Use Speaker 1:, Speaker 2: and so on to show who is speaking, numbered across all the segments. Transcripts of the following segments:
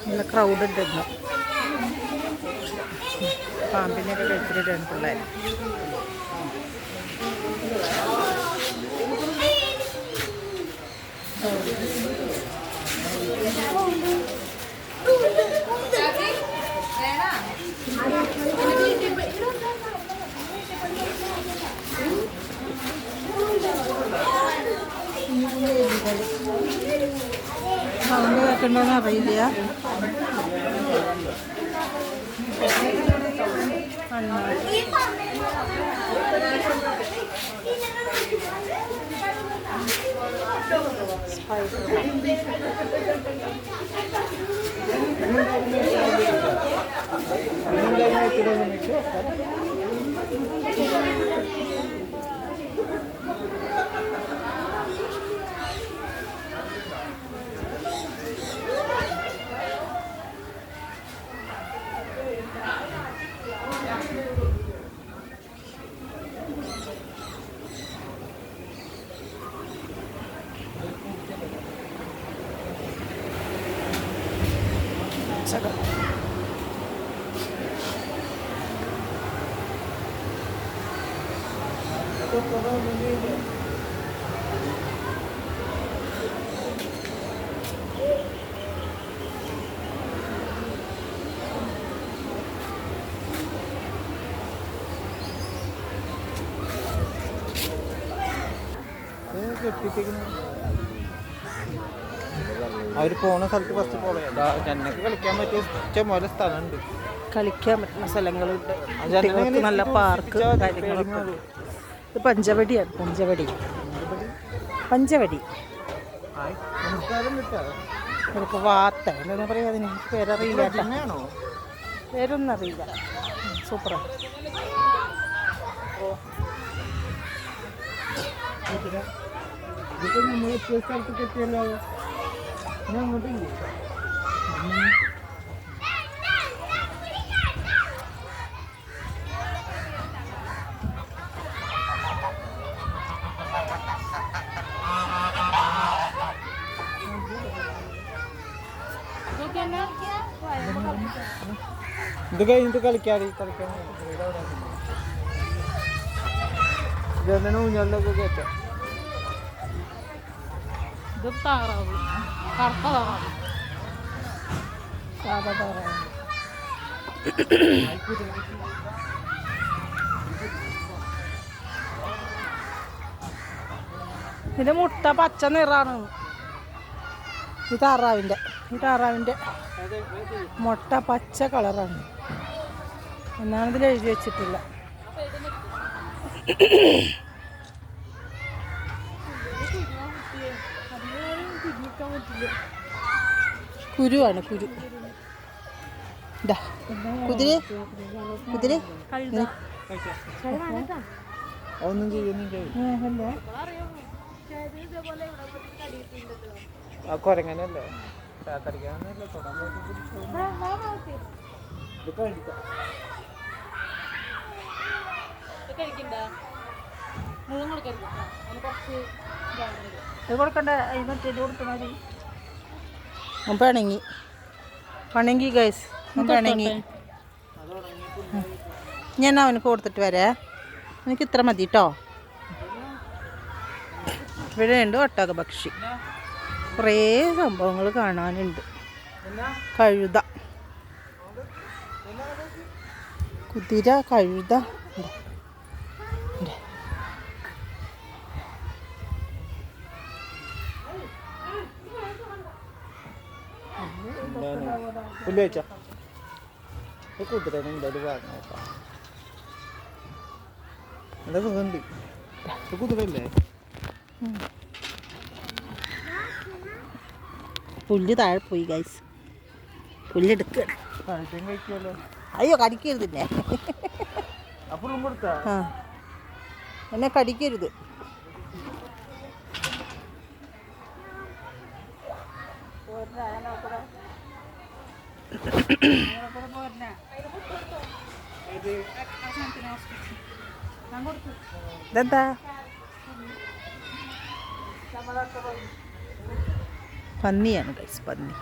Speaker 1: നല്ല ക്രൗഡ് ഉണ്ടായിരുന്നു. പാമ്പിനെയൊക്കെ കഴിച്ചിട്ടാണ് പിള്ളേർ. സൗണ്ട് കേൾക്കണ്ടോന്ന് അറിയില്ല. അവർ പോണ സ്ഥലത്ത് ഫസ്റ്റ് പോളയാ. ജനക്ക് കളിക്കാൻ പറ്റിയ ഇഷ്ടംപോലെ സ്ഥലമുണ്ട്, കളിക്കാൻ പറ്റുന്ന സ്ഥലങ്ങളുണ്ട്. നല്ല പാർക്ക് കാര്യങ്ങളൊക്കെ. ഇത് പഞ്ചവടിയാണ്. പഞ്ചവടി ഇതൊക്കെ വാത്ത എന്താ പറയാ, അതിന് പേരറിയില്ല, പേരൊന്നും അറിയില്ല. സൂപ്പറാണ്. ഇതിപ്പോൾ നമ്മൾ എത്തിയ സ്ഥലത്തൊക്കെ എത്തിയല്ലോ. ഞാൻ അങ്ങോട്ടില്ലേ ഇത് കഴിഞ്ഞിട്ട് കളിക്കാൻ ഇതെന്നെ ഊഞ്ഞാലിലൊക്കെ കയറ്റാം. ഇത് താറാവ്, കറുത്ത താറാവ്, സാധാ താറാവ്. ഇതിൻ്റെ മുട്ട പച്ച നിറാണ്. ഈ താറാവിൻ്റെ മുട്ട പച്ച കളറാണ് എന്നാണ് ഇതിൽ എഴുതി വെച്ചിട്ടില്ല. കുരുവാണ്, കുരു. കുതിര ഒന്നും ചെയ്യുന്നില്ല. കൊരങ്ങനല്ലേ കൊടുക്കണ്ട. പണങ്ങി ഗൈസ്, പണങ്ങി. ഞാൻ അവനക്ക് കൊടുത്തിട്ട് വരാ. എനിക്ക് ഇത്ര മതി കേട്ടോ. ഇവിടെ ഉണ്ട് ഒട്ടകപക്ഷി, കുറേ സംഭവങ്ങൾ കാണാനുണ്ട്. കഴുത, കുതിര, കഴുത. കുതിരനുണ്ട് കുതിരല്ലേ. പുല്ല് താഴെ പോയി ഗൈസ്, പുല്ലെടുക്കണം. അയ്യോ കടിക്കരുതില്ലേ, എന്നെ കടിക്കരുത്. പോരണ ഇതെന്താ പന്നിയാണ് ഗൈസ്, പന്നി.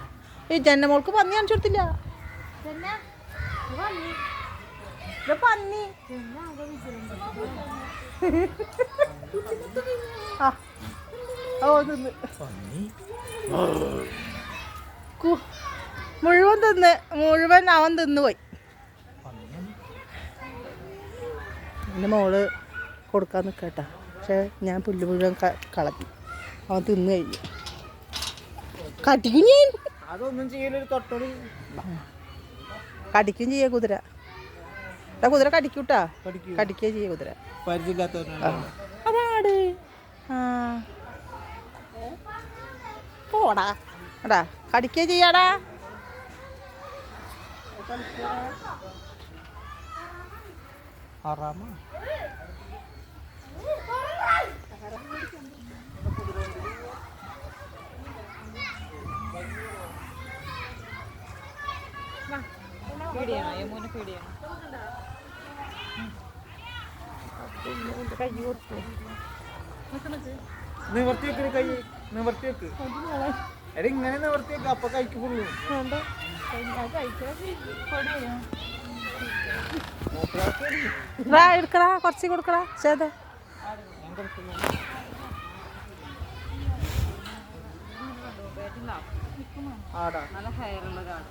Speaker 1: ഈ ജന്നമോൾക്ക് പന്നി കാണിച്ചു കൊടുത്തില്ല. പന്നി മുഴുവൻ അവൻ തിന്നുപോയി. എൻ്റെ മോള് കൊടുക്കാൻ നിൽക്കട്ടാ, പക്ഷെ ഞാൻ പുല്ല് മുഴുവൻ കളഞ്ഞു. അവൻ തിന്നു കഴിഞ്ഞു. കടിക്കും ഞാൻ. അതൊന്നും ചെയ്യലൊരു തൊട്ടോട് കടിക്കും ചെയ്യ കുതിര. കുതിര കടിക്കൂട്ടാ, കടിക്കുക ചെയ്യ കുതിര. അതാട്. ആ പോടാ എടാ, കടിക്കുക ചെയ്യാടാ. നിവർത്തി വെക്ക് കൈ, നിവർത്തി വെക്ക്. എടാ ഇങ്ങനെ നിവർത്തി വെക്ക്, അപ്പൊ കഴിക്കുള്ളൂ. എടുക്കടാ, കുറച്ച് കൊടുക്കടാ. ചേത ആടാ നല്ല ഹെയറുള്ള ഒരാൾ.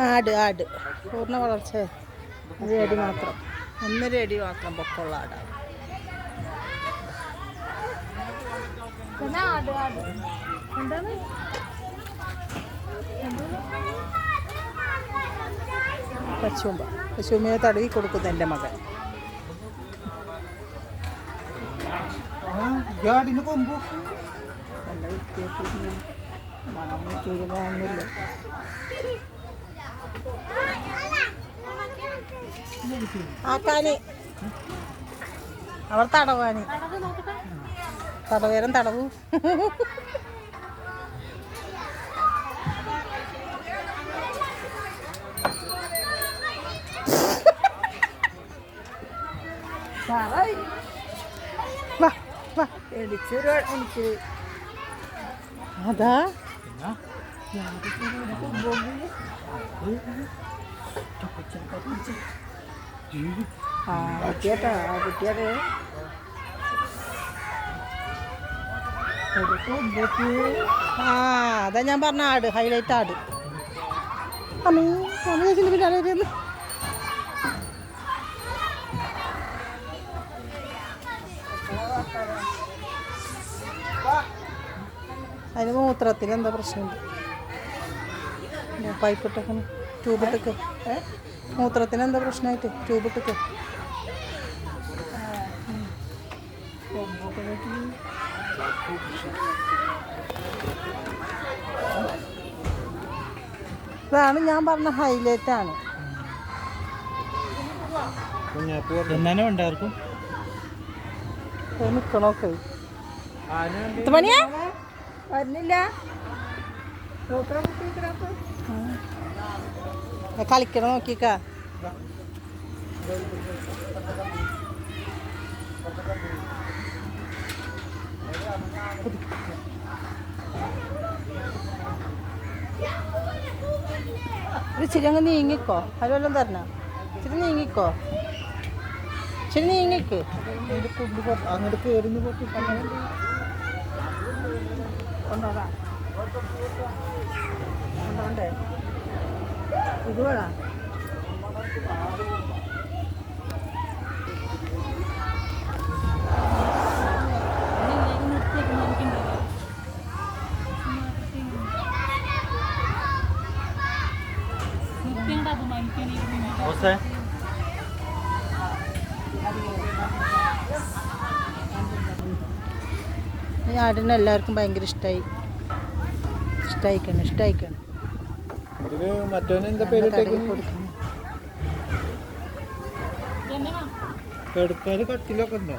Speaker 1: ആട് ആട് പൂർണ്ണ വളർച്ച 1 അടി മാത്രം, 1.5 അടി മാത്രം പൊക്കമുള്ള ആടാണ്. പശുമ്പ തടവി കൊടുക്കുന്നു എൻ്റെ മകൻ. ആക്കാന് അവർ തടവാന് തടവേരം തടവു. എനിക്ക് അതാ കുട്ടിയാട്ടാ, കുട്ടിയാടെ അതാ ഞാൻ പറഞ്ഞ ആട്, ഹൈലൈറ്റ് ആട്. അമ്മീ ചേച്ചിൻ്റെ പിന്നാലെ അതിന് മൂത്രത്തിന് എന്താ പ്രശ്നമുണ്ട്? പൈപ്പിട്ടൊക്കെ ട്യൂബിട്ടൊക്കെ മൂത്രത്തിന് എന്താ പ്രശ്നമായിട്ട് ട്യൂബിട്ടൊക്കെ. ഇതാണ് ഞാൻ പറഞ്ഞ ഹൈലൈറ്റാണ്. ഉണ്ടായിരിക്കും നിൽക്കണോക്കെ പണിയാ വരുന്നില്ല. കളിക്കണം നോക്കിക്കാ. ഇച്ചിരി അങ്ങ് നീങ്ങിക്കോ, അത് വല്ലതും തരണ. ഇച്ചിരി നീങ്ങിക്കോ, ഇച്ചിരി നീങ്ങിക്ക്. അങ്ങോട്ട് കയറിന്ന് പൊട്ടി കൊണ്ടോടാ, കൊണ്ടോണ്ടേ ഇത് വേണം. ഈ ആടിനെ എല്ലാവർക്കും ഭയങ്കര ഇഷ്ടമായിക്കണം. മറ്റോനെന്താ പേര് കട്ടിലൊക്കെ ഉണ്ടോ?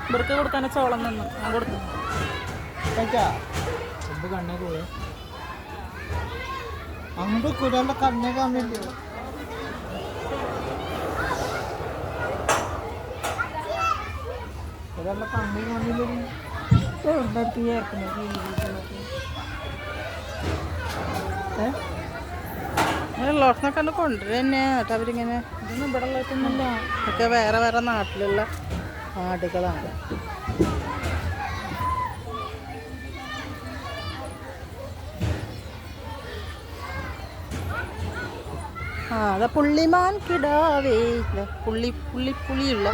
Speaker 1: ഇവർക്ക് കൊടുക്കാനെ ചോളം നിന്ന് ഞാൻ കൊടുത്തു കണ്ണേ പോയ അങ്ങോട്ട് കുരാളുടെ കണ്ണേ കാണില്ല ഒരാളുടെ കണ്ണേ കാണില്ല ലോട്ടനൊക്കെ ഒന്ന് കൊണ്ടുവരും തന്നെ എന്നിട്ട് അവരിങ്ങനെ ഇതൊന്നും ഇവിടെ ഉള്ളതൊന്നുമില്ല ഇതൊക്കെ വേറെ വേറെ നാട്ടിലുള്ള ആടുകളാണ്. ആ അതാ പുള്ളിമാൻ കിടാവേ പുള്ളിയുള്ള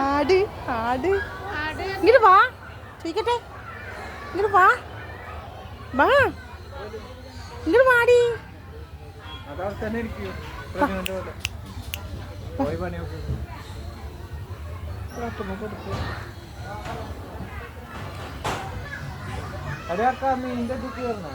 Speaker 1: ആട് ആട് ഇങ്ങോട്ട് വാ ചോദിക്കട്ടെ ഇങ്ങോട്ട് വാ ഇങ്ങോട്ട് വാടി അടയാക്കാ മീൻ്റെ ഇത് കയറണോ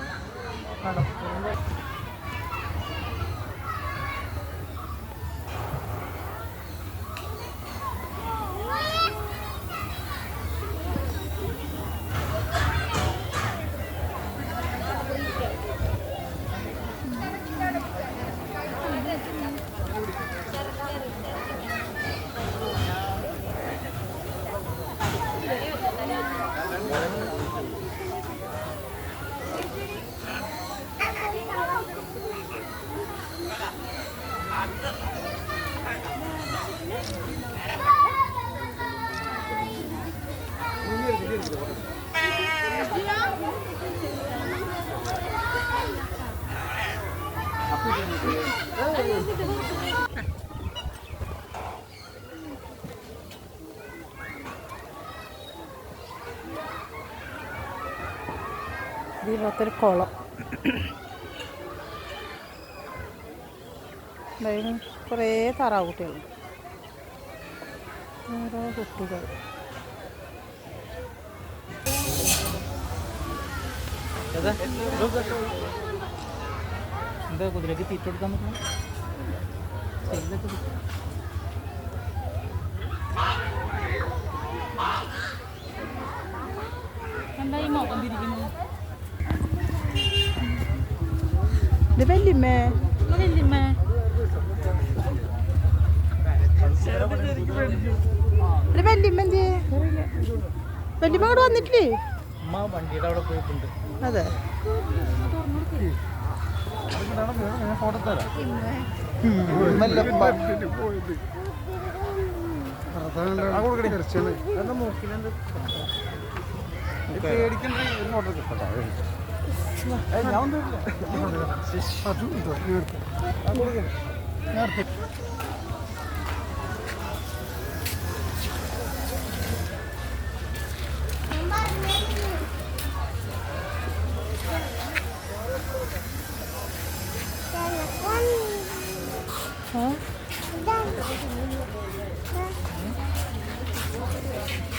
Speaker 1: ഇതിനകത്തൊരു കുളം കുറേ താറാവ് കുട്ടികളുണ്ട് ഓരോ കുട്ടികൾ എന്താ കുതിരക്ക് തീറ്റ കൊടുക്കാൻ പറ്റും എന്താ ഈ മുഖം തിരിക്കുന്നു ഇത് വല്യമ്മേ വല്യമ്മേ വല്യമ്മ എന്ത് വല്യമ്മ അവിടെ വന്നിട്ടില്ലേ വണ്ടിയുടെ അവിടെ പോയിട്ടുണ്ട് അതെ ഫോട്ടോ തരാം